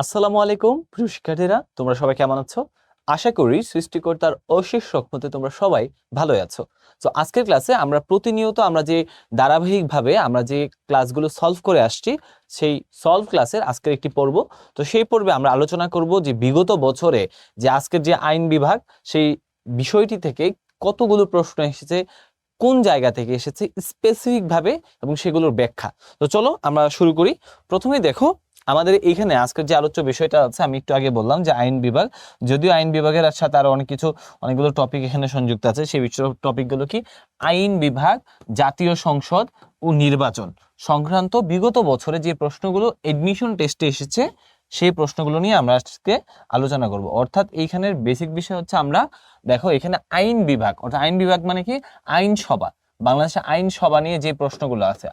আসসালামু আলাইকুম প্রিয় শিক্ষার্থীরা, তোমরা সবাই কেমন আছো? আশা করি সৃষ্টিকর্তার অশেষ রহমতে তোমরা সবাই ভালোই আছো। তো আজকের ক্লাসে আমরা প্রতিনিয়ত যে ধারাবাহিকভাবে যে ক্লাসগুলো সলভ করে আসছি, সেই সলভ ক্লাসের আজকের একটি পর্ব। তো সেই পর্বে আমরা আলোচনা করব যে বিগত বছরে যে আজকের যে আইন বিভাগ, সেই বিষয়টি থেকে কতগুলো প্রশ্ন এসেছে, কোন জায়গা থেকে এসেছে স্পেসিফিকভাবে, এবং সেগুলোর ব্যাখ্যা। তো চলো আমরা শুরু করি। প্রথমেই দেখো, আমাদের এইখানে আজকের যে আলোচ্য বিষয়টা আছে, আমি একটু আগে বললাম যে আইন বিভাগ, যদিও আইন বিভাগের সাথে আরো অনেকগুলো টপিক এখানে সংযুক্ত আছে। সেই টপিকগুলো কি? আইন বিভাগ, জাতীয় সংসদ ও নির্বাচন সংক্রান্ত বিগত বছরে যে প্রশ্নগুলো এডমিশন টেস্টে এসেছে, সেই প্রশ্নগুলো নিয়ে আমরা আজকে আলোচনা করব। অর্থাৎ এইখানের বেসিক বিষয় হচ্ছে, আমরা দেখো এখানে আইন বিভাগ, অর্থাৎ আইন বিভাগ মানে কি? আইনসভা। বাংলাদেশে আইনসভা নিয়ে যে প্রশ্নগুলো আছে,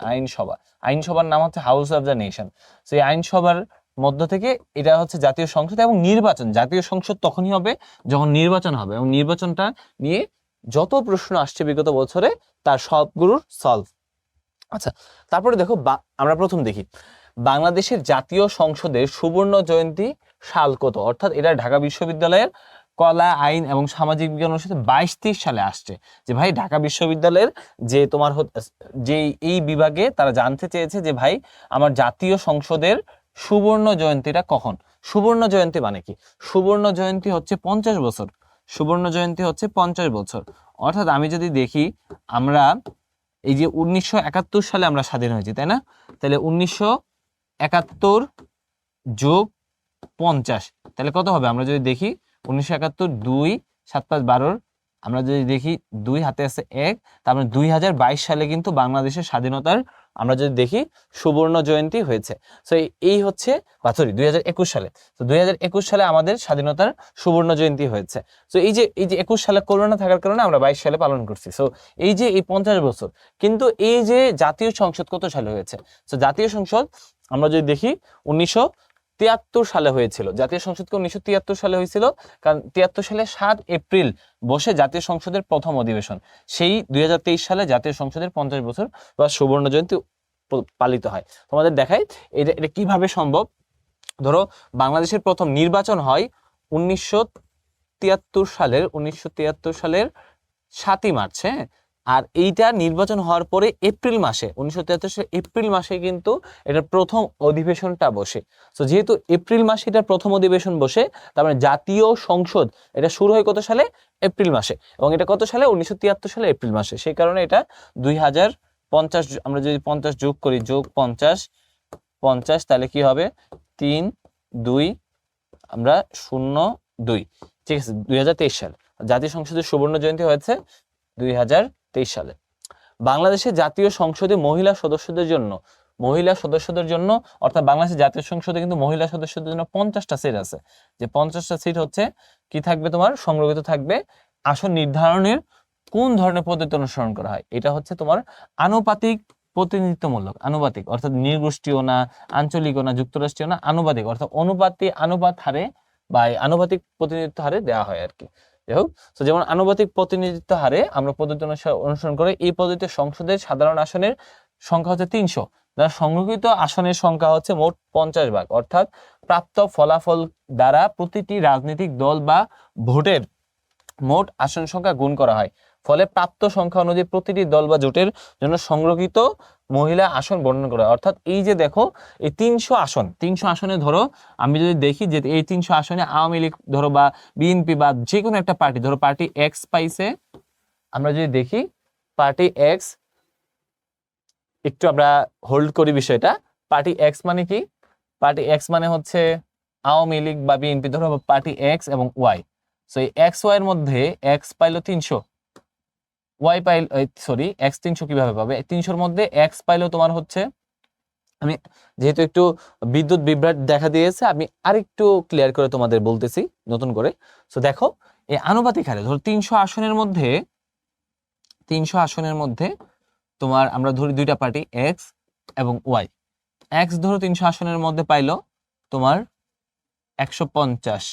আইনসভার নাম হচ্ছে হাউস অফ দ্য নেশন। সেই আইনসভার মধ্য থেকে এটা হচ্ছে জাতীয় সংসদ এবং নির্বাচন। জাতীয় সংসদ তখনই হবে যখন নির্বাচন হবে, এবং নির্বাচনটা নিয়ে যত প্রশ্ন আসছে বিগত বছরে, তার সবগুলোর সলভ। আচ্ছা, তারপরে দেখো, আমরা প্রথম দেখি বাংলাদেশের জাতীয় সংসদের সুবর্ণ জয়ন্তী সাল কত। অর্থাৎ এটা ঢাকা বিশ্ববিদ্যালয়ের কলা, আইন এবং সামাজিক বিজ্ঞান অনুষদে 22-23 সালে আসছে। যে ভাই, ঢাকা বিশ্ববিদ্যালয়ের যে তোমার যে এই বিভাগে তারা জানতে চেয়েছে যে ভাই, আমার জাতীয় সংসদের সুবর্ণ জয়ন্তীটা কখন। সুবর্ণ জয়ন্তী মানে কি? সুবর্ণ জয়ন্তী হচ্ছে 50 বছর। সুবর্ণ জয়ন্তী হচ্ছে 50 বছর। অর্থাৎ আমি যদি দেখি, আমরা এই যে 1971 সালে আমরা স্বাধীন হয়েছি, তাই না? তাহলে 1971 যোগ 50, তাহলে কত হবে? আমরা যদি দেখি 1971 2 7 5 12, আমরা যদি দেখি 2 হাতে আছে 1, তার মানে 2022 সালে কিন্তু বাংলাদেশের স্বাধীনতার আমরা যদি দেখি সুবর্ণ জয়ন্তী হয়েছে। সো এই হচ্ছে, সরি, 2021 সালে। তো 2021 সালে আমাদের স্বাধীনতার সুবর্ণ জয়ন্তী হয়েছে। সো এই যে 21 সালে করোনা থাকার কারণে আমরা 22 সালে পালন করছি। সো এই যে 50 বছর। কিন্তু এই যে জাতীয় সংসদ কত সালে হয়েছে? সো জাতীয় সংসদ আমরা যদি দেখি 1973 সালে হয়েছিল। জাতীয় সংসদকে 1973 সালে হয়েছিল, কারণ 73 সালে 7 এপ্রিল বসে জাতীয় সংসদের প্রথম অধিবেশন। সেই 2023 সালে জাতীয় সংসদের 50 বছর বা সুবর্ণ জয়ন্তী পালিত হয়। তোমাদের দেখাই এটা কিভাবে সম্ভব। ধরো, বাংলাদেশের প্রথম নির্বাচন হয় 1973 সালের 7ই মার্চ। হ্যাঁ, আর এইটা নির্বাচন হওয়ার পরে এপ্রিল মাসে, 1973 সালে এপ্রিল মাসে কিন্তু এটার প্রথম অধিবেশনটা বসে। তো যেহেতু এপ্রিল মাসে এটার প্রথম অধিবেশন বসে, তার মানে জাতীয় সংসদ এটা শুরু হয় কত সালে? এপ্রিল মাসে। এবং এটা কত সালে? 1973 সালে এপ্রিল মাসে। সেই কারণে এটা 2050, আমরা যদি 50 যোগ করি, যোগ 50, তাহলে কি হবে? 3 2 আমরা 0 2, ঠিক আছে, 2023 সাল জাতীয় সংসদের সুবর্ণ জয়ন্তী হয়েছে 2023 সালে। বাংলাদেশের জাতীয় সংসদে মহিলা সদস্যদের জন্য অর্থাৎ বাংলাদেশের জাতীয় সংসদে কিন্তু মহিলা সদস্যদের জন্য 50টা সিট আছে। যে 50টা সিট হচ্ছে কি থাকবে? তোমার সংরক্ষিত থাকবে। আসন নির্ধারণের কোন ধরনের পদ্ধতি অনুসরণ করা হয়? এটা হচ্ছে তোমার আনুপাতিক প্রতিনিধিত্বমূলক। আনুপাতিক অর্থাৎ নির্গোষ্ঠীয় না, আঞ্চলিকও না, যুক্তরাষ্ট্রীয় না, আনুপাতিক অর্থাৎ অনুপাত হারে বা আনুপাতিক প্রতিনিধিত্ব হারে দেওয়া হয় আর কি। যাই হোক, তো যেমন আনুপাতিক প্রতিনিধিত্ব হারে আমরা পদ্ধতি অনুসরণ করে, এই পদ্ধতিতে সংসদের সাধারণ আসনের সংখ্যা হচ্ছে 300, যার সংরক্ষিত আসনের সংখ্যা হচ্ছে মোট 50 ভাগ। অর্থাৎ প্রাপ্ত ফলাফল দ্বারা প্রতিটি রাজনৈতিক দল বা ভোটের মোট আসন সংখ্যা গুণ করা হয়। ফলে প্রাপ্ত সংখ্যা অনুযায়ী প্রতিটি দল বা জোটের জন্য সংরক্ষিত মহিলা আসন বর্ণনা করা হয়। অর্থাৎ এই যে দেখো, এই 300 আসনে ধরো, আমি যদি দেখি যে এই 300 আসনে আওয়ামী লীগ ধরো বা বিএনপি বা যে কোনো একটা পার্টি, ধরো পার্টি এক্স পাইছে। আমরা যদি দেখি পার্টি এক্স, একটু আমরা হোল্ড করি বিষয়টা। পার্টি এক্স মানে কি? পার্টি এক্স মানে হচ্ছে আওয়ামী লীগ বা বিএনপি, ধরো পার্টি এক্স এবং ওয়াই। সো এই এক্স ওয়াই এর মধ্যে এক্স পাইলো 300, ওয়াই পাইল, সরি, এক্স 300 কিভাবে পাবে? 300-র মধ্যে এক্স পাইলো তোমার হচ্ছে, আমি যেহেতু একটু বিদ্যুৎ বিভ্রাট দেখা দিয়েছে, আমি আরেকটু ক্লিয়ার করে তোমাদের বলতেছি নতুন করে। সো দেখো, এই আনুপাতিক হারে ধরো 300 আসনের মধ্যে তোমার আমরা ধরি দুইটা পার্টি এক্স এবং ওয়াই। এক্স ধরো 300 আসনের মধ্যে পাইলো তোমার 150,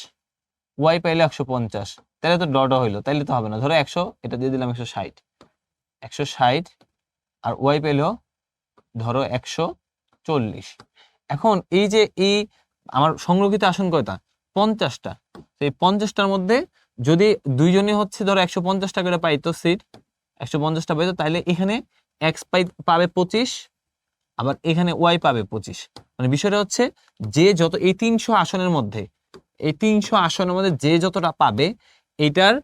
ওয়াই পাইলো 150, তাহলে তো ডট হইলো, তাইলে তো হবে না। ধরো 100, এটা দিয়ে দিলাম 160, আর ওয়াই পেলো ধরো 140। এখন এই যে এই আমার সংরক্ষিত আসন কয়টা? 50টা। এই 50টার মধ্যে যদি দুইজনই হচ্ছে ধরো 150টা করে পাইতো সিট, 150টা পাইতো, তাহলে এখানে এক্স পাবে 25, আবার এখানে ওয়াই পাবে 25। মানে বিষয়টা হচ্ছে যে যত এই 300 আসনের মধ্যে, এই 300 আসনের মধ্যে যে যতটা পাবে, এটার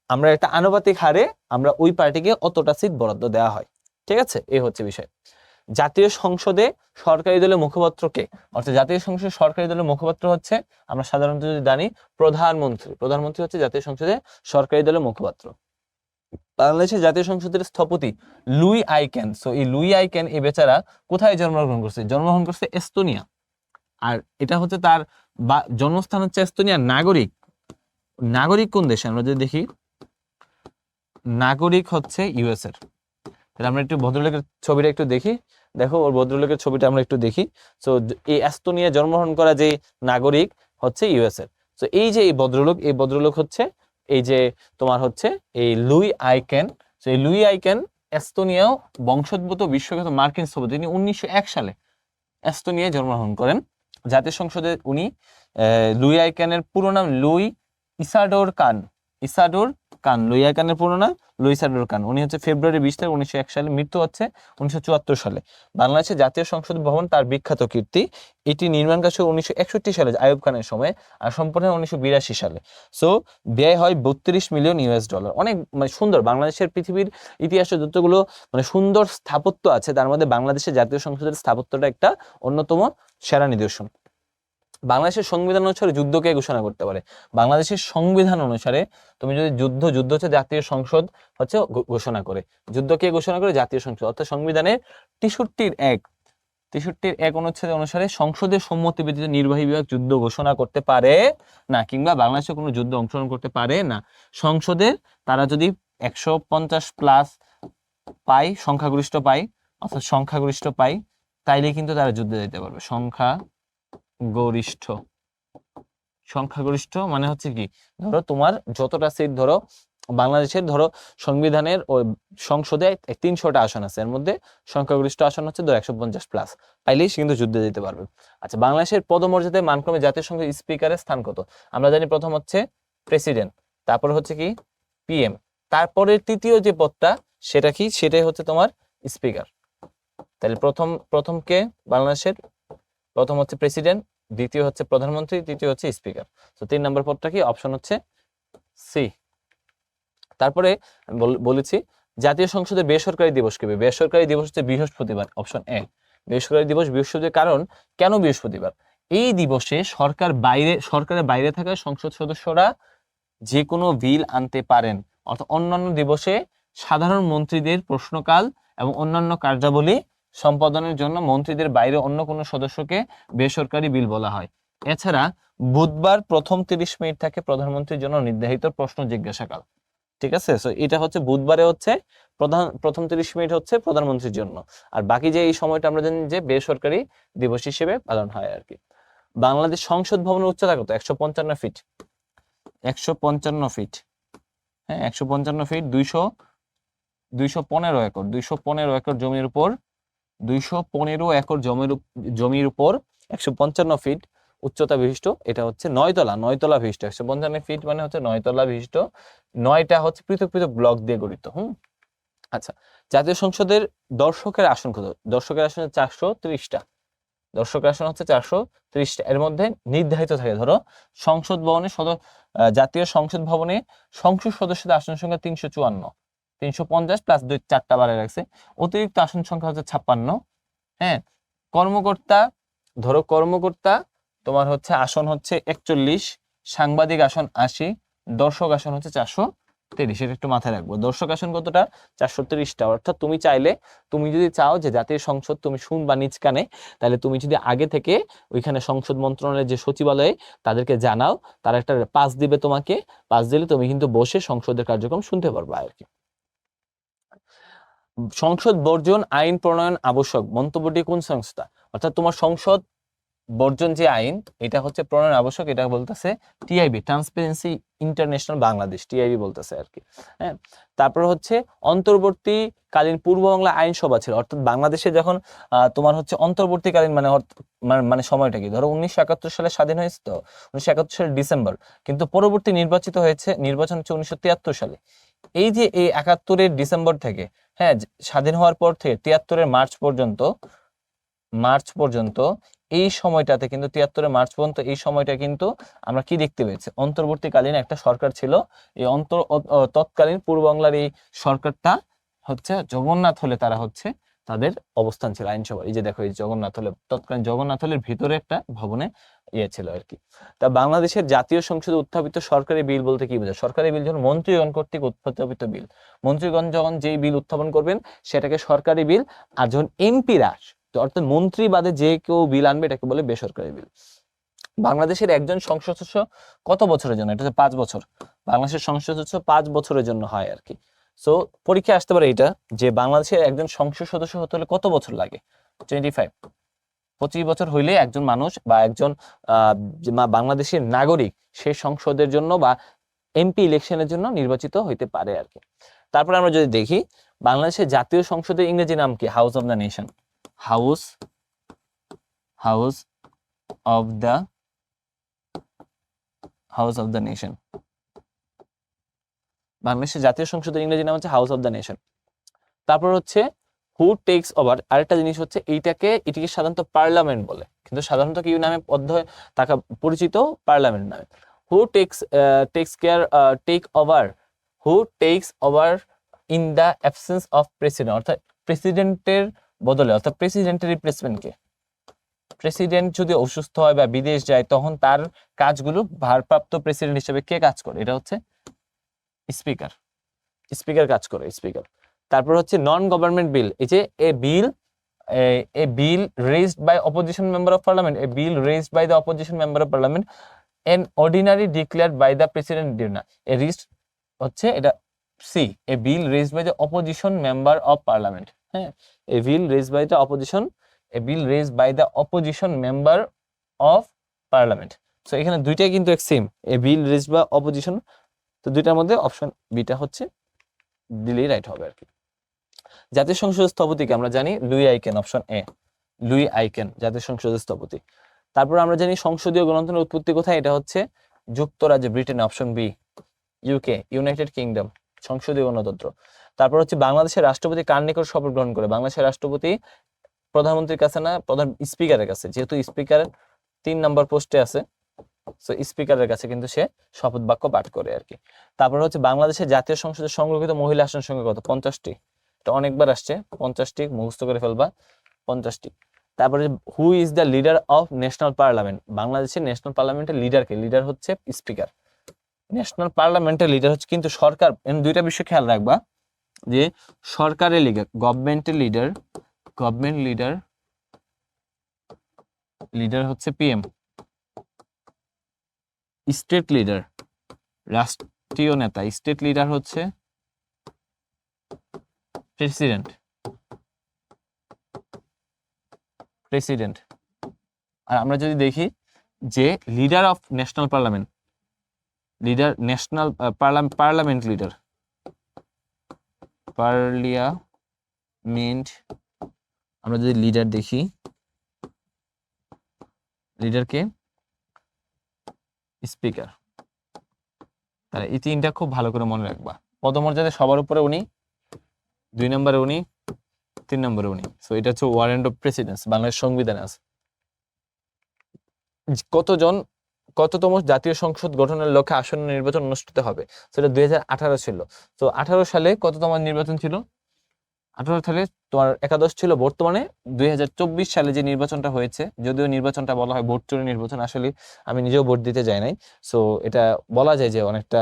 আমরা একটা আনুপাতিক হারে আমরা ওই পার্টিকে অতটা সিট বরাদ্দ দেওয়া হয়। ঠিক আছে, এই হচ্ছে বিষয়। জাতীয় সংসদে সরকারি দলের মুখপাত্র কে? অর্থাৎ জাতীয় সংসদে সরকারি দলের মুখপাত্র হচ্ছে, আমরা সাধারণত যদি জানি, প্রধানমন্ত্রী। প্রধানমন্ত্রী হচ্ছে জাতীয় সংসদে সরকারি দলের মুখপাত্র। বাংলাদেশের জাতীয় সংসদের স্থপতি লুই আইক্যান। সো এই লুই আইক্যান এই বেচারা কোথায় জন্মগ্রহণ করছে? জন্মগ্রহণ করছে এস্তোনিয়া। আর এটা হচ্ছে তার জন্মস্থান হচ্ছে এস্তোনিয়া। নাগরিক, নাগরিক কোন দেশে? আমরা যদি দেখি, নাগরিক হচ্ছে ইউএস এর। তাহলে আমরা একটু ভদ্রলোকের ছবিটা একটু দেখি। দেখো ওর ভদ্রলোকের ছবিটা আমরা একটু দেখি। সো এই এস্তোনিয়া জন্মগ্রহণ করা যে নাগরিক হচ্ছে ইউএস এর। সো এই যে এই ভদ্রলোক, এই ভদ্রলোক হচ্ছে এই যে তোমার হচ্ছে এই লুই আইক্যান। সো এই লুই আইক্যান এস্তোনিয়াও বংশোদ্ভূত বিশ্বখ্যাত মার্কিন স্থপতি। তিনি 1901 সালে এস্তোনিয়ায় জন্মগ্রহণ করেন। জাতীয় সংসদে উনি লুই আইক্যানের পুরো নাম লুই ইসাডোর কান। ইসাডোর কান, লুই আইক্যানের পুরো নাম লুই ইসাডোর কান। উনি হচ্ছে ফেব্রুয়ারি 20 তারিখ 1901 সালে, মৃত্যু হচ্ছে 1974 সালে। বাংলাদেশের জাতীয় সংসদ ভবন তার বিখ্যাত কীর্তি। এটি নির্মাণ কাজ 1961 সালে আইয়ুব খানের সময়, আর সম্পূর্ণ 1982 সালে। সো ব্যয় হয় $32 মিলিয়ন। অনেক মানে সুন্দর। বাংলাদেশের পৃথিবীর ইতিহাসে যতগুলো মানে সুন্দর স্থাপত্য আছে, তার মধ্যে বাংলাদেশের জাতীয় সংসদের স্থাপত্যটা একটা অন্যতম সেরা নিদর্শন। বাংলাদেশের সংবিধান অনুসারে যুদ্ধকে ঘোষণা করতে পারে? বাংলাদেশের সংবিধান অনুসারে তুমি যদি যুদ্ধ হচ্ছে জাতীয় সংসদ হচ্ছে ঘোষণা করে। যুদ্ধকে ঘোষণা করে জাতীয় সংসদ। অর্থাৎ সংবিধানের 63 অনুচ্ছেদ অনুসারে সংসদের সম্মতি ব্যতীত নির্বাহী বিভাগ যুদ্ধ ঘোষণা করতে পারে না, কিংবা বাংলাদেশে কোনো যুদ্ধ অংশগ্রহণ করতে পারে না। সংসদের তারা যদি 150+ পায়, সংখ্যাগরিষ্ঠ পায়, অর্থাৎ সংখ্যাগরিষ্ঠ পায়, তাইলে কিন্তু তারা যুদ্ধে যেতে পারবে। সংখ্যাগরিষ্ঠ মানে হচ্ছে কি, ধরো তোমার যতটা সিট, ধরো বাংলাদেশের ধরো সংবিধানের ওই সংসদে 300টা আসন আছে, এর মধ্যে সংখ্যাগরিষ্ঠ আসন হচ্ছে ধরো 150+, পাইলেই সে কিন্তু যুদ্ধে যেতে পারবে। আচ্ছা, বাংলাদেশের পদমর্যাদায় মানক্রমে জাতীয় সংসদের স্পিকারের স্থান কত? আমরা জানি প্রথম হচ্ছে প্রেসিডেন্ট, তারপর হচ্ছে কি পিএম, তারপরে তৃতীয় যে পদটা সেটা কি, সেটাই হচ্ছে তোমার স্পিকার। তাহলে প্রথম কে বাংলাদেশের? প্রথম হচ্ছে প্রেসিডেন্ট, দ্বিতীয় হচ্ছে প্রধানমন্ত্রী, তৃতীয় হচ্ছে স্পিকার। তো 3 নম্বর পদটা কি? অপশন হচ্ছে সি। তারপরে বলেছি জাতীয় সংসদের বেসরকারি দিবস কবে? বেসরকারি দিবস হচ্ছে বৃহস্পতিবার, অপশন এ। বেসরকারি দিবস বৃহস্পতিবার। কারণ কেন বৃহস্পতিবার? এই দিবসে সরকারের বাইরে থাকা সংসদ সদস্যরা যে কোনো বিল আনতে পারেন। অর্থাৎ অন্যান্য দিবসে সাধারণ মন্ত্রীদের প্রশ্নকাল এবং অন্যান্য কার্যাবলী সম্পাদনের জন্য মন্ত্রীদের বাইরে অন্য কোনো সদস্যকে বেসরকারি বিল বলা হয়। এছাড়া বুধবার প্রথম 30 মিনিট থাকে প্রধানমন্ত্রীর জন্য নির্ধারিত প্রশ্ন জিজ্ঞাসাকাল। ঠিক আছে, সো এটা হচ্ছে বুধবারে হচ্ছে প্রথম 30 মিনিট হচ্ছে প্রধানমন্ত্রীর জন্য, আর বাকি যে এই সময়টা আমরা জানি যে বেসরকারি দিবস হিসেবে পালন হয় আর কি। বাংলাদেশ সংসদ ভবনের উচ্চতা কত? 155 ফিট। 155 ফিট, হ্যাঁ 155 ফিট। 215 একর, 215 একর জমির উপর, 215 একর জমির উপর 155 ফিট উচ্চতা বিশিষ্ট। এটা হচ্ছে 9 তলা বিশিষ্ট। 155 ফিট মানে হচ্ছে 9 তলা বিশিষ্ট। 9টা হচ্ছে পৃথক পৃথক ব্লক দিয়ে গঠিত। আচ্ছা, জাতীয় সংসদের দর্শকের আসন কত? দর্শকের আসন 430টা। দর্শকের আসন হচ্ছে 430টা। এর মধ্যে নির্ধারিত থাকে, ধরো সংসদ ভবনে জাতীয় সংসদ ভবনে সংসদ সদস্যদের আসন সংখ্যা 354, 350 প্লাস 4টা বাড়ায় রাখছে। অতিরিক্ত আসন সংখ্যা হচ্ছে 56। হ্যাঁ, কর্মকর্তা তোমার হচ্ছে আসন হচ্ছে 41, সাংবাদিক আসন 80, দর্শক আসন হচ্ছে 430। এটা একটু মাথায় রাখবো। দর্শক আসন কতটা? 430টা। অর্থাৎ তুমি যদি চাও যে জাতীয় সংসদ তুমি শুনবা নিজ কানে, তাহলে তুমি যদি আগে থেকে ওইখানে সংসদ মন্ত্রণালয়ের যে সচিবালয়ে তাদেরকে জানাও, তারা একটা পাস দিবে তোমাকে। পাস দিলে তুমি কিন্তু বসে সংসদের কার্যক্রম শুনতে পারবা আর কি। সংসদ বর্জন আইন প্রণয়ন আবশ্যক মন্তব্যটি কোন সংস্থা? অর্থাৎ তোমার সংসদ বর্জন যে আইন, এটা হচ্ছে প্রণয়ন আবশ্যক, এটা বলতেছে TIB, transparency international Bangladesh, TIB বলতেছে আর কি। হ্যাঁ, তারপর হচ্ছে অন্তর্বর্তীকালীন পূর্ব বাংলা আইনসভা ছিল, অর্থাৎ বাংলাদেশে যখন তোমার হচ্ছে অন্তর্বর্তীকালীন মানে সময়টা কি, ধরো 1971 সালে স্বাধীন হয়েছে, তো 1971 সালের ডিসেম্বর, কিন্তু পরবর্তী নির্বাচন হচ্ছে 1973 সালে। এই যে এই 71-এর ডিসেম্বর থেকে, হ্যাঁ, স্বাধীন হওয়ার পর থেকে 73-এর মার্চ পর্যন্ত এই সময়টাতে কিন্তু 73-এর মার্চ পর্যন্ত এই সময়টা কিন্তু আমরা কি দেখতে পেয়েছি, অন্তর্বর্তীকালীন একটা সরকার ছিল। এই তৎকালীন পূর্ব বাংলার এই সরকারটা হচ্ছে জগন্নাথ হলে তারা হচ্ছে তাদের অবস্থান ছিল আইনসভা। এই যে দেখো, এই জগন্নাথ হলে, তৎকালীন জগন্নাথ হলের ভিতরে একটা ভবনে ছিল আর কি। তা বাংলাদেশের জাতীয় সংসদে উত্থাপিত সরকারি বিল বলতে কি বোঝায়? সরকারি বিল যখন মন্ত্রীগণ কর্তৃক উত্থাপিত বিল, মন্ত্রীগণ যখন যেই বিল উত্থাপন করবেন সেটাকে সরকারি বিল, আর যখন এমপিরা, অর্থাৎ মন্ত্রী বাদে যে কেউ বিল আনবে এটাকে বলে বেসরকারি বিল। বাংলাদেশের একজন সংসদ সদস্য কত বছরের জন্য? এটা হচ্ছে 5 বছর। বাংলাদেশের সংসদ সদস্য 5 বছরের জন্য হয় আর কি। সো পরীক্ষায় আসতে পারে এটা, যে বাংলাদেশের একজন সংসদ সদস্য হতে হলে কত বছর লাগে? 25। 25 বছর হইলে একজন মানুষ বা একজন বাংলাদেশের নাগরিক সে সংসদের জন্য বা এমপি ইলেকশনের জন্য নির্বাচিত হইতে পারে আর কি। তারপরে আমরা যদি দেখি, বাংলাদেশের জাতীয় সংসদের ইংরেজি নাম কি? House of the nation. House of the nation. বাংলাদেশের জাতীয় সংসদের ইংরেজি নাম হচ্ছে হাউস অফ দ্য নেশন। তারপর হচ্ছে হু টেক্স ওভার, আরেকটা জিনিস হচ্ছে এটাকে সাধারণত পার্লামেন্ট বলে, কিন্তু সাধারণত কি নামে তাকে পরিচিত? পার্লামেন্ট নামে। হু text over in the absence of president, অর্থাৎ প্রেসিডেন্টের বদলে, অর্থাৎ প্রেসিডেন্টের রিপ্লেসমেন্টকে, প্রেসিডেন্ট যদি অসুস্থ হয় বা বিদেশ যায় তখন তার কাজগুলো ভারপ্রাপ্ত প্রেসিডেন্ট হিসেবে কে কাজ করে? এটা হচ্ছে স্পিকার কাজ করে, স্পিকার। তারপর হচ্ছে নন গভর্নমেন্ট বিল, এই যে a bill raised by opposition member of parliament, a bill raised by the opposition member of parliament an ordinary declared by the president ডিউনা, এ রিস্ট হচ্ছে এটা C, a bill raised by the opposition member of parliament. হ্যাঁ, a bill raised by the opposition member of parliament. So এখানে দুইটাই কিন্তু এক same, a bill raised by opposition, তো দুইটার মধ্যে অপশন বিটা হচ্ছে দিলেই রাইট হবে আর কি। জাতীয় সংসদের স্থপতিকে আমরা জানি Louis I Kahn, option A, Louis I Kahn জাতীয় সংসদের স্থপতি। তারপর আমরা জানি সংসদীয় গণতন্ত্রের উৎপত্তি কোথায়? এটা হচ্ছে যুক্তরাজ্যে, Britain, option B, UK, United Kingdom, সংসদীয় গণতন্ত্র। তারপর হচ্ছে বাংলাদেশের রাষ্ট্রপতি কার নিকট শপথ গ্রহণ করে? বাংলাদেশের রাষ্ট্রপতি প্রধানমন্ত্রীর কাছে না, স্পিকারের কাছে, যেহেতু স্পিকার 3 নম্বর পোস্টে আছে, সো স্পিকারের কাছে কিন্তু সে শপথ বাক্য পাঠ করে আর কি। তারপর হচ্ছে বাংলাদেশের জাতীয় সংসদের সংরক্ষিত মহিলা আসন সংখ্যা কত? 50টি। এটা অনেকবার আসছে, 50টি মুখস্থ করে ফেলবা, 50টি। তারপরে who is the leader of national parliament? বাংলাদেশের ন্যাশনাল পার্লামেন্টের লিডারকে? লিডার হচ্ছে স্পিকার। ন্যাশনাল পার্লামেন্টের লিডার হচ্ছে কিন্তু সরকার, দুইটা বিষয় খেয়াল রাখবা, যে সরকারের লিডার, গভর্নমেন্টের লিডার হচ্ছে পিএম, স্টেট লিডার রাষ্ট্রীয় নেতা, স্টেট লিডার হচ্ছে প্রেসিডেন্ট। আর আমরা যদি দেখি যে leader of national parliament, parliament leader, parliament, আমরা যদি লিডার দেখি, লিডারকে স্পিকার। তাহলে এই তিনটা খুব ভালো করে মনে রাখবা। পদমর্যাদা সবার উপরে উনি, 2 নম্বরে উনি, 3 নম্বরে উনি। সো এটা হচ্ছে ওয়ারেন্ট অফ প্রেসিডেন্স, বাংলাদেশ সংবিধানে আছে। কততম জাতীয় সংসদ গঠনের লক্ষ্যে আসন্ন নির্বাচন অনুষ্ঠিত হবে? সেটা 2018 ছিল। তো 18 সালে কততম নির্বাচন ছিল? 18 সালে তোমার একাদশ ছিল। বর্তমানে 2024 সালে যে নির্বাচনটা হয়েছে, যদিও নির্বাচনটা বলা হয় ভোট চুরি নির্বাচন, আসলে আমি নিজেও ভোট দিতে যাই নাই। সো এটা বলা যায় যে অনেকটা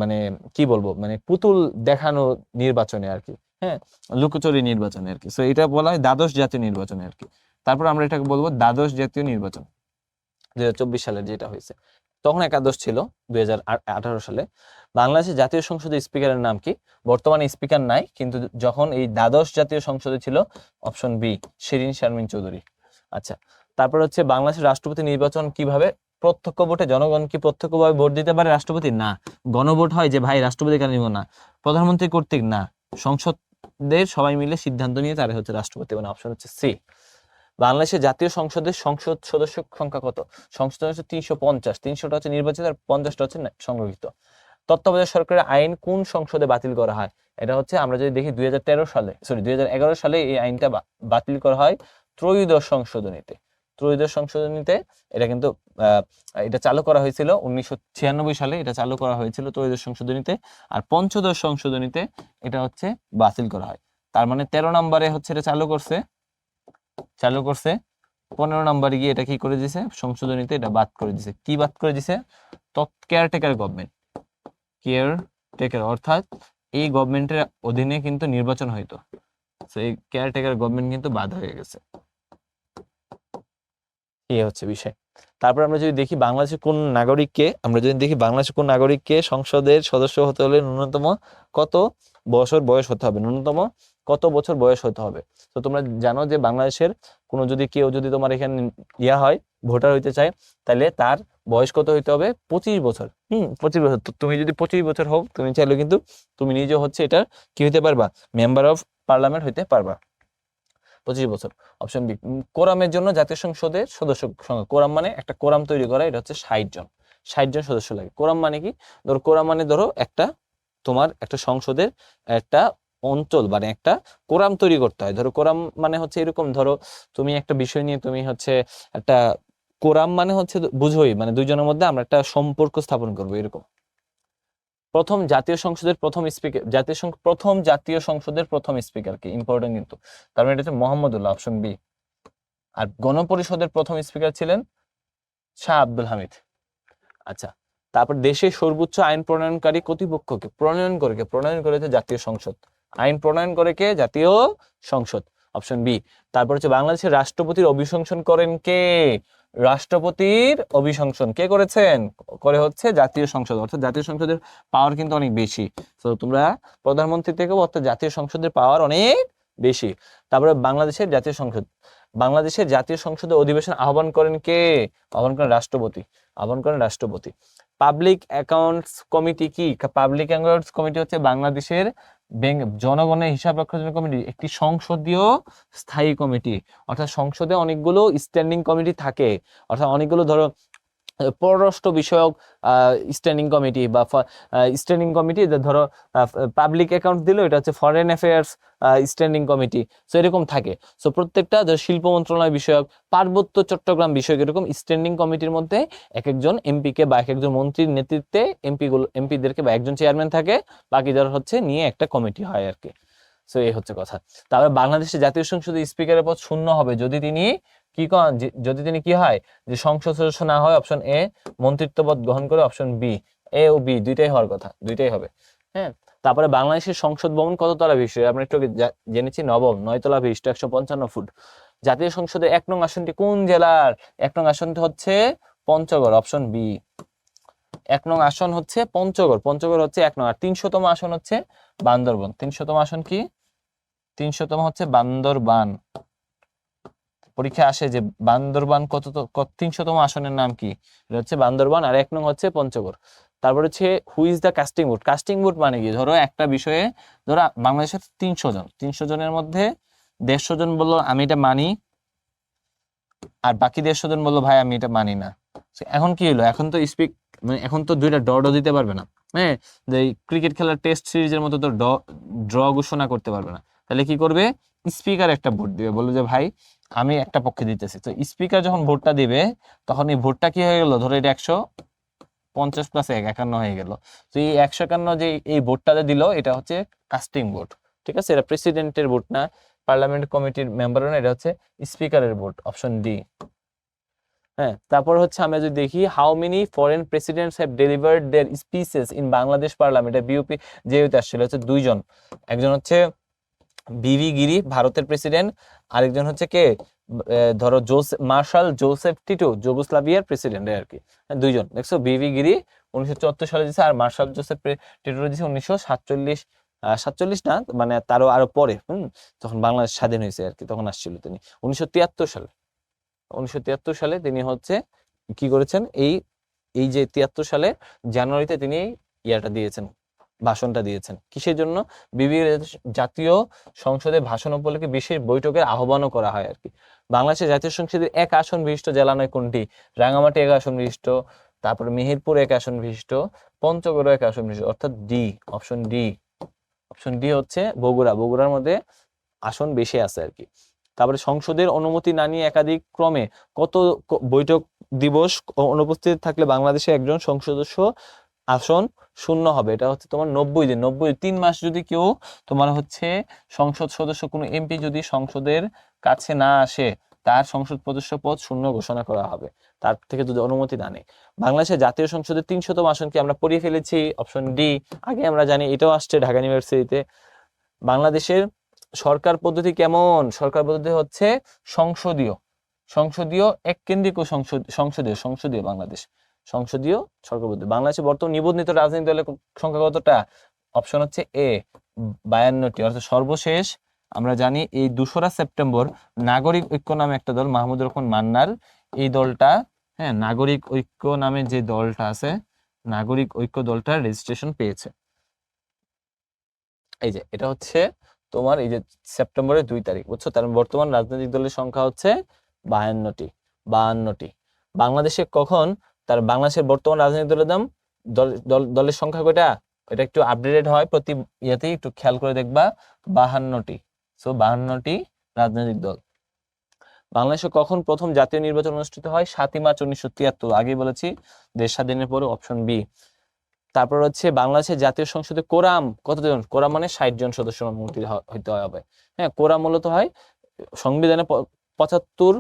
মানে কি বলবো, মানে পুতুল দেখানো নির্বাচনে আর কি, হ্যাঁ, লুকোচুরি নির্বাচনে আর কি। সো এটা বলা হয় দ্বাদশ জাতীয় নির্বাচনে আর কি। তারপর আমরা এটাকে বলবো দ্বাদশ জাতীয় নির্বাচন, 2024 সালের যেটা হয়েছে। তখন একাদশ ছিল 2018 সালে। বাংলাদেশের জাতীয় সংসদের স্পিকারের নাম কি? বর্তমানে স্পিকার নাই, কিন্তু যখন এই দ্বাদশ জাতীয় সংসদে ছিল, অপশন বি, শিরিন শারমিন চৌধুরী। আচ্ছা, তারপর হচ্ছে বাংলাদেশের রাষ্ট্রপতি নির্বাচন কিভাবে? প্রত্যক্ষ ভোটে। জনগণ কি প্রত্যক্ষভাবে ভোট দিতে পারে রাষ্ট্রপতি? না। গণভোট হয় যে ভাই রাষ্ট্রপতি কেন নিব না, প্রধানমন্ত্রী কর্তৃক না, সংসদের সবাই মিলে সিদ্ধান্ত নিয়ে তারা হচ্ছে রাষ্ট্রপতি। মানে অপশন হচ্ছে সি। বাংলাদেশের জাতীয় সংসদের সংসদ সদস্য সংখ্যা কত? সংসদ সদস্য 350। 300টা হচ্ছে নির্বাচিত আর 50টা হচ্ছে সংরক্ষিত। তত্ত্বাবধায়ক সরকারের আইন কোন সংসদে বাতিল করা হয়? এটা হচ্ছে আমরা যদি দেখি 2011 সালে এই আইনটা বাতিল করা হয় ত্রয়োদশ সংশোধনীতে। ত্রয়োদশ সংশোধনীতে এটা কিন্তু এটা চালু করা হয়েছিল 1996 সালে, এটা চালু করা হয়েছিল ত্রয়োদশ সংশোধনীতে। আর পঞ্চদশ সংশোধনীতে এটা হচ্ছে বাতিল করা হয়। তার মানে 13 নম্বরে হচ্ছে এটা চালু করছে, 15 নম্বরে গিয়ে এটা কি করে দিছে? সংশোধনীতে এটা বাদ করে দিছে। কি বাদ করে দিছে? কেয়ারটেকার গভর্নমেন্ট, কেয়ারটেকার, অর্থাৎ এই গভর্নমেন্টের অধীনে কিন্তু নির্বাচন হইতো। তো এই কেয়ারটেকার গভর্নমেন্ট কিন্তু বাদ হয়ে গেছে। এই হচ্ছে বিষয়। তারপর আমরা যদি দেখি বাংলাদেশের কোন নাগরিককে সংসদের সদস্য হতে হলে ন্যূনতম কত বছর বয়স হতে হবে? ন্যূনতম কত বছর বয়স হতে হবে? তো তোমরা জানো যে বাংলাদেশের কেউ যদি তোমার এখানে হয়, ভোটার হইতে চায়, তাহলে তার বয়স কত হইতে হবে? 25 বছর। 25 বছর। তো তুমি যদি 25 বছর হও, তুমি চাইলে কিন্তু তুমি নিজে হচ্ছে এটা কি হইতে পারবা? মেম্বার অফ পার্লামেন্ট হইতে পারবা। 25 বছর। Option B. কোরামের জন্য জাতীয় সংসদের সদস্য সংখ্যা। কোরাম মানে একটা কোরাম তৈরি করা, এটা হচ্ছে 60 জন। 60 জন সদস্য লাগে। কোরাম মানে কি? কোরাম মানে একটা তোমার একটা সংসদের একটা অঞ্চল মানে একটা কোরাম তৈরি করতে হয়। কোরাম মানে হচ্ছে এরকম, তুমি একটা বিষয় নিয়ে তুমি হচ্ছে একটা কোরাম মানে হচ্ছে বুঝোই, মানে দুইজনের মধ্যে আমরা একটা সম্পর্ক স্থাপন করবো এরকম। প্রথম জাতীয় সংসদের প্রথম স্পিকার কি? ইম্পর্টেন্ট কিন্তু। তার মানে এটা হচ্ছে মোহাম্মদুল্লাহ, অপশন বি। আর গণপরিষদের প্রথম স্পিকার ছিলেন শাহ আব্দুল হামিদ। আচ্ছা, তারপর দেশের সর্বোচ্চ আইন প্রণয়নকারী কর্তৃপক্ষকে প্রণয়ন করেছে জাতীয় সংসদ। আইন প্রণয়ন করে কে? জাতীয় সংসদ, অপশন বি। তারপর হচ্ছে বাংলাদেশের রাষ্ট্রপতির অভিশংসন করেন কে? রাষ্ট্রপতির অভিশংসন কে করেছেন? করে হচ্ছে জাতীয় সংসদ। অর্থাৎ জাতীয় সংসদের পাওয়ার কিন্তু অনেক বেশি। তো তোমরা প্রধানমন্ত্রী থেকে অর্থাৎ জাতীয় সংসদের পাওয়ার অনেক বেশি। তারপরে বাংলাদেশের জাতীয় সংসদের অধিবেশন আহ্বান করেন কে? আহ্বান করেন রাষ্ট্রপতি। পাবলিক অ্যাকাউন্টস কমিটি কি? পাবলিক অ্যাকাউন্টস কমিটি হচ্ছে বাংলাদেশের জনগণের হিসাব রক্ষার কমিটি, একটি সংসদীয় স্থায়ী কমিটি। অর্থাৎ সংসদে অনেকগুলো স্ট্যান্ডিং কমিটি থাকে, অর্থাৎ অনেকগুলো পররাষ্ট্র বিষয়ক স্ট্যান্ডিং কমিটি বা স্ট্যান্ডিং কমিটি, পাবলিক অ্যাকাউন্ট দিল, এটা হচ্ছে foreign affairs standing committee. So এরকম থাকে। সো প্রত্যেকটা শিল্প মন্ত্রণালয় বিষয়ক, পার্বত্য চট্টগ্রাম বিষয়ক, এরকম স্ট্যান্ডিং কমিটির মধ্যে এক একজন এমপিকে বা এক একজন মন্ত্রীর নেতৃত্বে এমপিদেরকে বা একজন চেয়ারম্যান থাকে, বাকি যারা হচ্ছে নিয়ে একটা কমিটি হয় আর কি। সো এই হচ্ছে কথা। তারপরে বাংলাদেশের জাতীয় সংসদের স্পিকারের পদ শূন্য হবে যদি তিনি কি হয়, যে সংসদ সদস্য না হয়, অপশন এ, মন্ত্রিত্ব পদ গ্রহণ করে, অপশন বি। এ ও বি দুইটাই হওয়ার কথা, দুইটাই হবে। হ্যাঁ, তারপরে বাংলাদেশের সংসদ ভবন কততলা বিশিষ্ট? আমরা একটু জেনেছি, নবম, 9 তলা বিশিষ্ট, 155 ফুট। জাতীয় সংসদের 1 নং আসনটি কোন জেলার? 1 নং আসনটি হচ্ছে পঞ্চগড়, অপশন বি। 1 নং আসন হচ্ছে পঞ্চগড় হচ্ছে 1 নং। আর 300তম আসন হচ্ছে বান্দরবান। 300তম আসন কি? 300তম হচ্ছে বান্দরবান। পরীক্ষা আসে যে বান্দরবান 300তম আসনের নাম কি? এটা হচ্ছে বান্দরবান। আর 1 নং হচ্ছে পঞ্চগড়। তারপর হচ্ছে who is the casting vote? Casting vote মানে কি? ধরো একটা বিষয়ে বাংলাদেশের 300 জনের মধ্যে 150 জন বললো আমি এটা মানি, আর বাকি 150 জন বললো ভাই আমি এটা মানি না। এখন কি হলো? এখন তো দুইটা ডটও দিতে পারবে না। হ্যাঁ, যে ক্রিকেট খেলার টেস্ট সিরিজের মতো তো ড্র ঘোষণা করতে পারবে না। তাহলে কি করবে? স্পিকার একটা ভোট দিবে, বললো যে ভাই আমি একটা পক্ষে দিতেছি। তো স্পিকার যখন ভোটটা দিবে, তখন এই ভোটটা কি হয়ে গেল? ধরো এটা 150 + 1 51 হয়ে গেল। তো এই 151 যে এই ভোটটা দিল, এটা হচ্ছে কাস্টিং ভোট। ঠিক আছে, এটা প্রেসিডেন্টের ভোট না, পার্লামেন্ট কমিটির মেম্বার না, এটা হচ্ছে স্পিকারের ভোট, অপশন ডি। হ্যাঁ, তারপর হচ্ছে আমরা যদি দেখি how many foreign presidents have delivered their speeches in Bangladesh parliament, বিউপি যেহেতু আসছিল হচ্ছে 2 জন। একজন হচ্ছে বিভি গিরি, ভারতের প্রেসিডেন্ট। আরেকজন হচ্ছে কে? ধরো মার্শাল জোসেফ টিটো, যুগোস্লাভিয়ার প্রেসিডেন্ট আর কি। 2 জন, দেখছো? বিভি গিরি 1974 সালে দিয়েছে, আর মার্শাল জোসেফ টিটো দিয়েছে 1947 না, মানে আরো পরে, তখন বাংলাদেশ স্বাধীন হয়েছে আর কি, তখন আসছিল তিনি 1973 সালে। 1973 সালে তিনি হচ্ছে কি করেছেন, এই এই যে 73 সালে জানুয়ারিতে তিনি ইয়াটা দিয়েছেন, ভাষণটা দিয়েছেন। কিসের জন্য? বিভিন্ন জাতীয় সংসদে ভাষণ উপলক্ষে বিশেষ বৈঠকের আহ্বানও করা হয় আর কি। বাংলাদেশের জাতীয় সংসদের 1 আসন বিশিষ্ট জেলা নয় কোনটি? রাঙামাটি 1 আসন বিশিষ্ট, তারপরে মেহেরপুর 1 আসন বিশিষ্ট, পঞ্চগড় 1 আসন বিশিষ্ট, অর্থাৎ D, option D. Option D হচ্ছে বগুড়া, বগুড়ার মধ্যে আসন বেশি আছে আর কি। তারপরে সংসদের অনুমতি না নিয়ে একাধিক ক্রমে কত বৈঠক দিবস অনুপস্থিত থাকলে বাংলাদেশে একজন সংসদ সদস্য আসন শূন্য হবে? এটা হচ্ছে তোমার 90 দিন। 3 মাস যদি কেউ তোমার হচ্ছে সংসদ সদস্য, কোনো এমপি যদি সংসদের কাছে না আসে, তার সংসদ সদস্য পদ শূন্য ঘোষণা করা হবে, তার থেকে যদি অনুমতি না নেয়। বাংলাদেশের জাতীয় সংসদের 300তম আসন কি আমরা পড়িয়ে ফেলেছি? Option D. আগে আমরা জানি, এটাও আসছে ঢাকা ইউনিভার্সিটিতে। বাংলাদেশের সরকার পদ্ধতি কেমন? সরকার পদ্ধতি হচ্ছে সংসদীয়, সংসদীয় এককেন্দ্রিক ও সংসদীয় বাংলাদেশ, সংসদীয় সরকার পদ্ধতি। বাংলাদেশে বর্তমান নিবন্ধিত রাজনৈতিক দলের সংখ্যা কতটা? অপশন হচ্ছে এ, 52টি। অর্থাৎ সর্বশেষ আমরা জানি এই 2রা সেপ্টেম্বর নাগরিক ঐক্য নামে একটা দল, মাহমুদুর রহমান মান্নার, এই দলটা, হ্যাঁ, নাগরিক ঐক্য নামে যে দলটা আছে, নাগরিক ঐক্য দলটা রেজিস্ট্রেশন পেয়েছে। এই যে এটা হচ্ছে তোমার এই যে সেপ্টেম্বরের 2 তারিখ, বুঝছো? তার বর্তমান রাজনৈতিক দলের সংখ্যা হচ্ছে 52টি। বাংলাদেশে কখন তার বাংলাদেশের বর্তমান রাজনৈতিক দলের দাম দলের সংখ্যা কয়টা? এটা একটু আপডেটেড হয় প্রতি ইয়েতেই, একটু খেয়াল করে দেখবা, 52টি। সো 52টি রাজনৈতিক দল। বাংলাদেশে কখন প্রথম জাতীয় নির্বাচন অনুষ্ঠিত হয়? 7ই মার্চ 1973, আগেই বলেছি, দেশ স্বাধীনের পরে, অপশন বি। তারপর হচ্ছে বাংলাদেশের জাতীয় সংসদে কোরাম কতজন? কোরাম মানে 60 জন সদস্য অনুমতি হইতে হবে। হ্যাঁ, কোরাম মূলত হয় সংবিধানে 75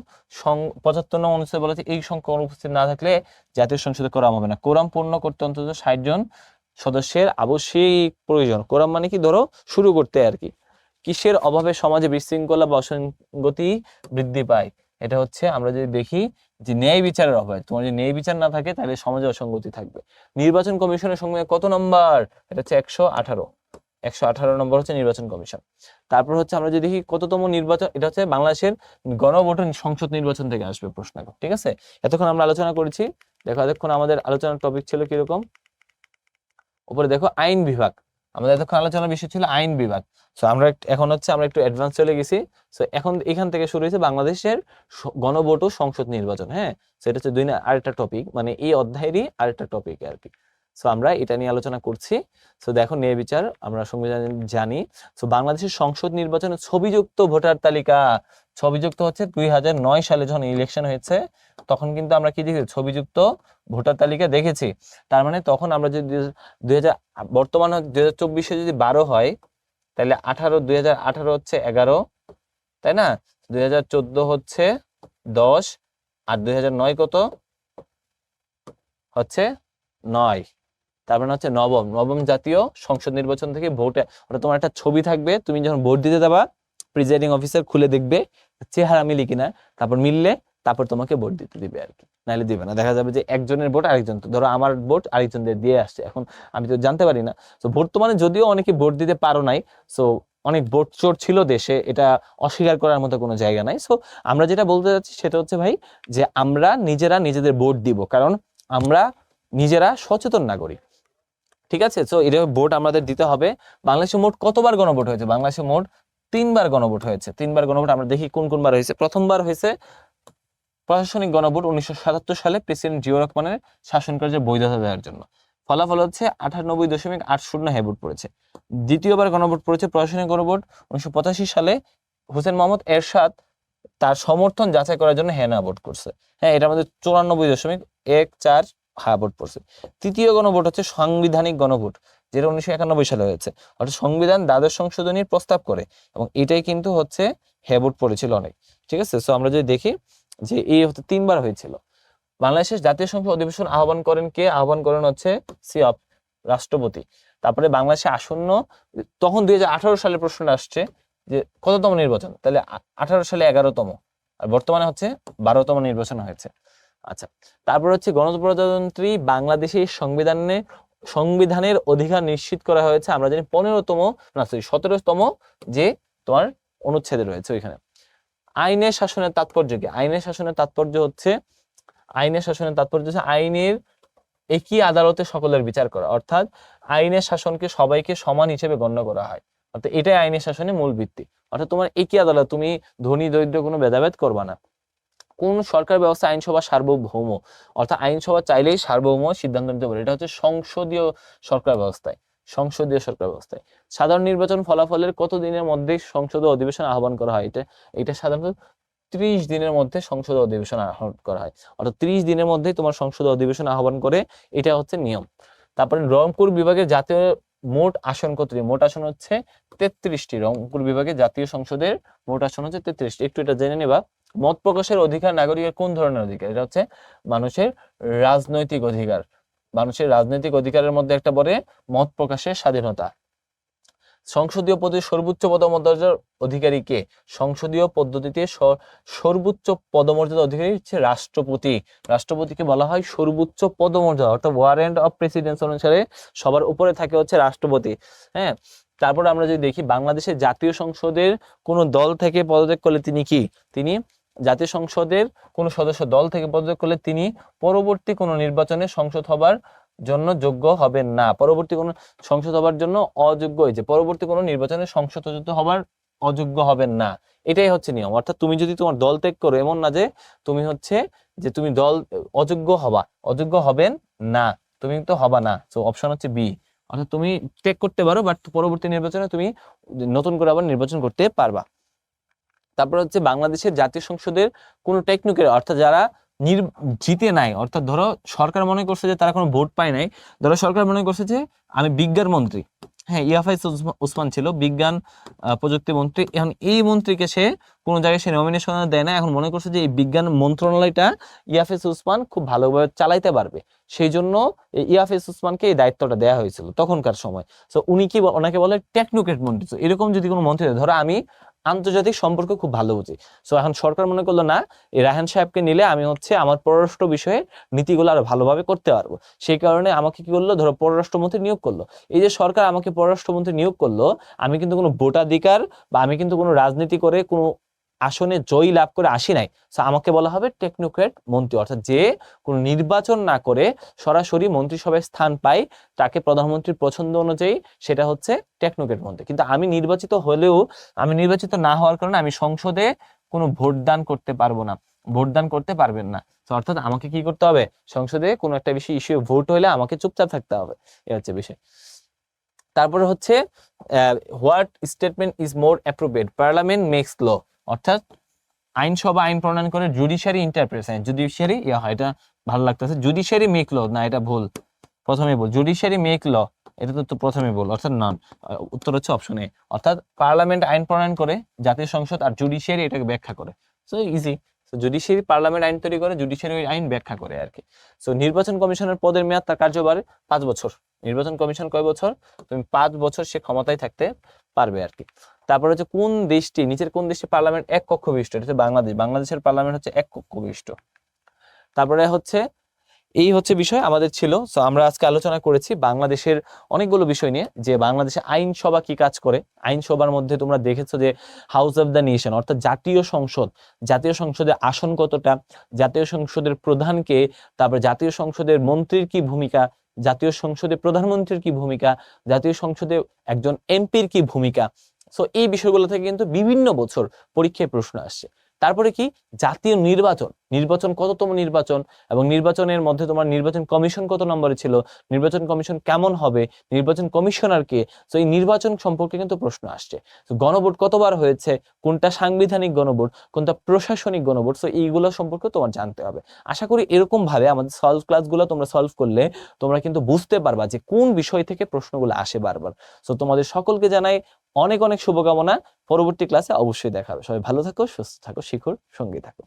নং অনুচ্ছেদে বলেছে এই সংখ্যা অনুপস্থিত না থাকলে জাতীয় সংসদে কোরাম হবে না। কোরাম পূর্ণ করতে অন্তত 60 জন সদস্যের আবশ্যিক প্রয়োজন। কোরাম মানে কি, ধরো শুরু করতে আর কি। কিসের অভাবে সমাজে বিশৃঙ্খলা বা অসঙ্গতি বৃদ্ধি পায়? এটা হচ্ছে আমরা যদি দেখি যে ন্যায় বিচারের অভাবে। তোমার যদি ন্যায় বিচার না থাকে তাহলে সমাজে অসঙ্গতি থাকবে। নির্বাচন কমিশনের সংখ্যা কত নম্বর? এটা হচ্ছে 118 নম্বর হচ্ছে নির্বাচন কমিশন। তারপর হচ্ছে আমরা যদি দেখি কততম নির্বাচন, এটা হচ্ছে বাংলাদেশের গণভোট সংসদ নির্বাচন থেকে আসবে প্রশ্ন, ঠিক আছে? এতক্ষণ আমরা আলোচনা করেছি, দেখো এতক্ষণ আমাদের আলোচনার টপিক ছিল কিরকম। উপরে দেখো আইন বিভাগ, আমাদের এতক্ষণ আলোচনার বিষয় ছিল আইন বিভাগ। সো আমরা এখন হচ্ছে আমরা একটু অ্যাডভান্স চলে গেছি। সো এখন এখান থেকে শুরু হয়েছে বাংলাদেশের গণভোট ও সংসদ নির্বাচন। হ্যাঁ, সেটা হচ্ছে আরেকটা টপিক, মানে এই অধ্যায়েরই আরেকটা টপিক আর কি। সো আমরা এটা নিয়ে আলোচনা করছি। সো দেখো, ন্যায় বিচার আমরা সংবিধান জানি। সো বাংলাদেশের সংসদ নির্বাচনে ছবিযুক্ত ভোটার তালিকা, ছবিযুক্ত হচ্ছে 2009 সালে যখন ইলেকশন হয়েছে, তখন কিন্তু আমরা কি দেখেছি? ছবিযুক্ত ভোটার তালিকা দেখেছি। তার মানে তখন আমরা যদি 2000 বর্তমান 2024-এ যদি 12 হয়, তাহলে 2018 হচ্ছে 11, তাই না? 2014 হচ্ছে 10, আর 2009 কত হচ্ছে 9। তার মানে হচ্ছে নবম জাতীয় সংসদ নির্বাচন থেকে ভোটে, ওটা তোমার একটা ছবি থাকবে, তুমি যখন ভোট দিতে যাবা প্রিজাইডিং অফিসার খুলে দেখবে চেহারা মিলি কিনা, তারপর মিললে তারপর তোমাকে ভোট দিতে দিবে আর কি, নাহলে দিবে না। দেখা যাবে যে একজনের ভোট আরেকজন, ধরো আমার ভোট আরেকজনদের দিয়ে আসছে, এখন আমি তো জানতে পারি না। তো বর্তমানে যদিও অনেকে ভোট দিতে পারো নাই, সো অনেক ভোট চোর ছিল দেশে, এটা অস্বীকার করার মতো কোনো জায়গা নাই। সো আমরা যেটা বলতে যাচ্ছি সেটা হচ্ছে ভাই, যে আমরা নিজেরা নিজেদের ভোট দিব, কারণ আমরা নিজেরা সচেতন নাগরিক, ঠিক আছে? তো এটা ভোট আমাদের দিতে হবে। বাংলাদেশে মোট কতবার গণভোট হয়েছে? বাংলাদেশে মোট 3বার গণভোট হয়েছে। 3বার গণভোট আমরা দেখি কোন কোন বার হয়েছে। প্রথমবার হয়েছে প্রশাসনিক গণভোট 1977 সালে প্রেসিডেন্ট জিয়াউর রহমানের শাসনকার্যের বৈধতা দেওয়ার জন্য। ফলাফল হচ্ছে 98.80 হ্যাঁ ভোট পড়েছে। দ্বিতীয়বার গণভোট পড়েছে প্রশাসনিক গণভোট 1985 সালে হোসেন মোহাম্মদ এরশাদ তার সমর্থন যাচাই করার জন্য হ্যাঁ না ভোট করছে। হ্যাঁ, এটার মধ্যে 94.14 হ্যাঁ ভোট পড়ছে। তৃতীয় গণভোট হচ্ছে সাংবিধানিক গণভোট, যেটা 1991 সালে হয়েছে, অর্থাৎ সংবিধান দ্বাদশ সংশোধনীর প্রস্তাব করে, এবং এটাই কিন্তু হচ্ছে হ্যাঁ ভোট পড়েছিল অনেক, ঠিক আছে? সো আমরা যদি দেখি যে এই হচ্ছে 3বার হয়েছিল। বাংলাদেশের জাতীয় সংসদ অধিবেশন আহ্বান করেন কে? আহ্বান করেন হচ্ছে রাষ্ট্রপতি। তারপরে বাংলাদেশে আসন্ন, তখন 2018 সালে প্রশ্নটা আসছে যে কততম নির্বাচন, তাহলে 18 সালে 11তম, আর বর্তমানে হচ্ছে 12তম নির্বাচন হয়েছে। আচ্ছা, তারপর হচ্ছে গণপ্রজাতন্ত্রী বাংলাদেশের সংবিধানের অধিকার নিশ্চিত করা হয়েছে, আমরা জানি 17তম যে তোমার অনুচ্ছেদে রয়েছে ওইখানে। আইনের শাসনের তাৎপর্য কি? আইনের শাসনের তাৎপর্য হচ্ছে আইনের একই আদালতে সকলের বিচার করা, অর্থাৎ আইনের শাসনকে সবাইকে সমান হিসেবে গণ্য করা হয়, অর্থাৎ এটাই আইনের শাসনের মূল ভিত্তি। অর্থাৎ তোমার একই আদালত, তুমি ধনী দরিদ্র কোনো ভেদাভেদ করবা না। কোন সরকার ব্যবস্থা? আইনসভা সার্বভৌম, অর্থাৎ আইনসভা চাইলেই সার্বভৌম সিদ্ধান্ত নিতে পারে। এটা হচ্ছে সংসদীয় সরকার ব্যবস্থায়। সাধারণ নির্বাচন ফলাফলের কত দিনের মধ্যে সংসদ অধিবেশন আহ্বান করা হয়? এটা সাধারণত 30 দিনের মধ্যে সংসদ অধিবেশন আহ্বান করা হয়, অর্থাৎ 30 দিনের মধ্যেই তোমার সংসদ অধিবেশন আহ্বান করে, এটা হচ্ছে নিয়ম। তারপরে রংপুর বিভাগের জাতীয় মোট আসন কতটি? মোট আসন হচ্ছে 33টি। রংপুর বিভাগের জাতীয় সংসদের মোট আসন হচ্ছে 33টি। একটু এটা জেনে নেবা। মত প্রকাশের অধিকার নাগরিকের কোন ধরনের অধিকার? এটা হচ্ছে মানুষের রাজনৈতিক অধিকার। মানুষের রাজনৈতিক অধিকারের মধ্যে একটা পড়ে মত প্রকাশের স্বাধীনতা। সংসদীয় পদ্ধতির সর্বোচ্চ পদমর্যাদার অধিকারী কে? সংসদীয় পদ্ধতিতে সর্বোচ্চ পদমর্যাদা অধিকারী হচ্ছে রাষ্ট্রপতি। রাষ্ট্রপতিকে বলা হয় সর্বোচ্চ পদমর্যাদা, অর্থাৎ ওয়ারেন্ট অফ প্রেসিডেন্স অনুসারে সবার উপরে থাকে হচ্ছে রাষ্ট্রপতি। হ্যাঁ, তারপর আমরা যদি দেখি বাংলাদেশের জাতীয় সংসদের কোন দল থেকে পদত্যাগ করলে তিনি কি? তিনি জাতীয় সংসদের কোন সদস্য দল থেকে পদত্যাগ করলে তিনি পরবর্তী কোন নির্বাচনে সংসদ হবার জন্য যোগ্য হবেন না। পরবর্তী কোন সংসদ হবার জন্য অযোগ্য হয়েছে, পরবর্তী কোন নির্বাচনে সংসদ হবার অযোগ্য হবেন না, এটাই হচ্ছে নিয়ম। অর্থাৎ তুমি যদি তোমার দল ত্যাগ করো, এমন না যে তুমি দল অযোগ্য হবেন না, তুমি তো হবা না। তো অপশন হচ্ছে বি, অর্থাৎ তুমি ত্যাগ করতে পারো, বাট পরবর্তী নির্বাচনে তুমি নতুন করে আবার নির্বাচন করতে পারবা। তারপর হচ্ছে বাংলাদেশের জাতীয় সংসদের কোন টেকনিক্যাল, অর্থাৎ যারা জিতে নাই, অর্থাৎ ধরো সরকার মনে করছে যে তারা কোনো ভোট পায় নাই, ধরো সরকার মনে করছে যে আমি বিজ্ঞান মন্ত্রী, হ্যাঁ ইয়াফাইজ ওসমান ছিল বিজ্ঞান প্রযুক্তি মন্ত্রী, এখন এই মন্ত্রীকে সে কোনো জায়গায় সে নমিনেশন দেয় না, এখন মনে করছে যে এই বিজ্ঞান মন্ত্রণালয়টা ইয়াফাইজ ওসমান খুব ভালোভাবে চালাইতে পারবে, সেই জন্য ইয়াফাইজ ওসমানকে এই দায়িত্বটা দেওয়া হয়েছিল তখনকার সময়। তো উনি কি, ওনাকে বলে টেকনোক্রেট মন্ত্রী। তো এরকম যদি কোনো মন্ত্রী, ধরো আমি আন্তর্জাতিক সম্পর্ক খুব ভালো বুঝি, সো এখন সরকার মনে করলো না এই রায়হান সাহেবকে নিলে আমি হচ্ছে আমার পররাষ্ট্র বিষয়ে নীতিগুলো আরো ভালোভাবে করতে পারবো, সেই কারণে আমাকে কি করলো, ধরো পররাষ্ট্রমন্ত্রী নিয়োগ করলো। এই যে সরকার আমাকে পররাষ্ট্রমন্ত্রী নিয়োগ করলো, আমি কিন্তু কোনো ভোটাধিকার বা আমি কিন্তু কোনো রাজনীতি করে কোনো আসনে জয়ী লাভ করে আসি নাই, সো আমাকে বলা হবে টেকনোক্রেট মন্ত্রী, অর্থাৎ যে কোনো নির্বাচন না করে সরাসরি মন্ত্রিসভায় স্থান পায়, তাকে প্রধানমন্ত্রীর পছন্দ অনুযায়ী সেটা হচ্ছে টেকনোক্রেট মন্ত্রী। কিন্তু আমি নির্বাচিত না হওয়ার কারণে আমি সংসদে কোনো ভোটদান করতে পারবো না, ভোটদান করতে পারবেন না। অর্থাৎ আমাকে কি করতে হবে, সংসদে কোনো একটা বিষয় ইস্যু ভোট হলে আমাকে চুপচাপ থাকতে হবে, এই হচ্ছে বিষয়। তারপরে হচ্ছে what statement is more appropriate? Parliament makes law, অর্থাৎ আইনসভা আইন প্রণয়ন করে, জুডিশিয়ারি ইন্টারপ্রেটেশন, জুডিশিয়ারি হয়, এটা ভালো লাগতেছে, জুডিশিয়ারি মেক ল, না এটা ভুল, প্রথমে বল জুডিশিয়ারি মেক ল, এটা তো প্রথমে বল, অর্থাৎ নন, উত্তর হচ্ছে অপশন এ, অর্থাৎ পার্লামেন্ট আইন প্রণয়ন করে, জাতীয় সংসদ, আর জুডিশিয়ারি এটাকে ব্যাখ্যা করে। সো ইজি, জুডিশিয়ারি পার্লামেন্ট আইন তৈরি করে, জুডিশিয়ারি আইন ব্যাখ্যা করে আর কি। সো নির্বাচন কমিশনের পদের মেয়াদ তার কার্যভার 5 বছর। নির্বাচন কমিশন কয় বছর? তুমি 5 বছর সে ক্ষমতায় থাকতে পারবে আর কি। তারপর হচ্ছে নিচের কোন দেশটি পার্লামেন্ট এক কক্ষ বিশিষ্ট? এটা হচ্ছে বাংলাদেশ। বাংলাদেশের পার্লামেন্ট হচ্ছে এক কক্ষ বিশিষ্ট। তারপরে হচ্ছে এই হচ্ছে বিষয় আমাদের ছিল। সো আমরা আজকে আলোচনা করেছি বাংলাদেশের অনেকগুলো বিষয় নিয়ে, যে বাংলাদেশে আইনসভা কি কাজ করে। আইনসভার মধ্যে তোমরা দেখেছো যে হাউস অফ দ্য নেশন, অর্থাৎ জাতীয় সংসদের আসন কতটা, জাতীয় সংসদের প্রধানকে, তারপর জাতীয় সংসদের মন্ত্রীর কি ভূমিকা, জাতীয় সংসদে প্রধানমন্ত্রীর কি ভূমিকা, জাতীয় সংসদে একজন এমপির কি ভূমিকা। সো এই বিষয়গুলো থেকে কিন্তু বিভিন্ন বছর পরীক্ষায় প্রশ্ন আসছে। তারপরে কি জাতীয় নির্বাচন কততম নির্বাচন, এবং নির্বাচনের মধ্যে তোমার নির্বাচন কমিশন কত নম্বরে ছিল, নির্বাচন কমিশন কেমন হবে, নির্বাচন কমিশনার কে। তো এই নির্বাচন সম্পর্কে কিন্তু প্রশ্ন আসছে। তো গণভোট কতবার হয়েছে, কোনটা সাংবিধানিক গণভোট, কোনটা প্রশাসনিক গণভোট, তো এইগুলো সম্পর্কে তোমার জানতে হবে। আশা করি এরকম ভাবে আমাদের সলভ ক্লাসগুলো তোমরা সলভ করলে তোমরা কিন্তু বুঝতে পারবা যে কোন বিষয় থেকে প্রশ্নগুলো আসে বারবার। তো তোমাদের সকলকে জানাই অনেক অনেক শুভকামনা। পরবর্তী ক্লাসে অবশ্যই দেখা হবে। সবাই ভালো থাকো, সুস্থ থাকো, শিখুর সঙ্গে থাকো।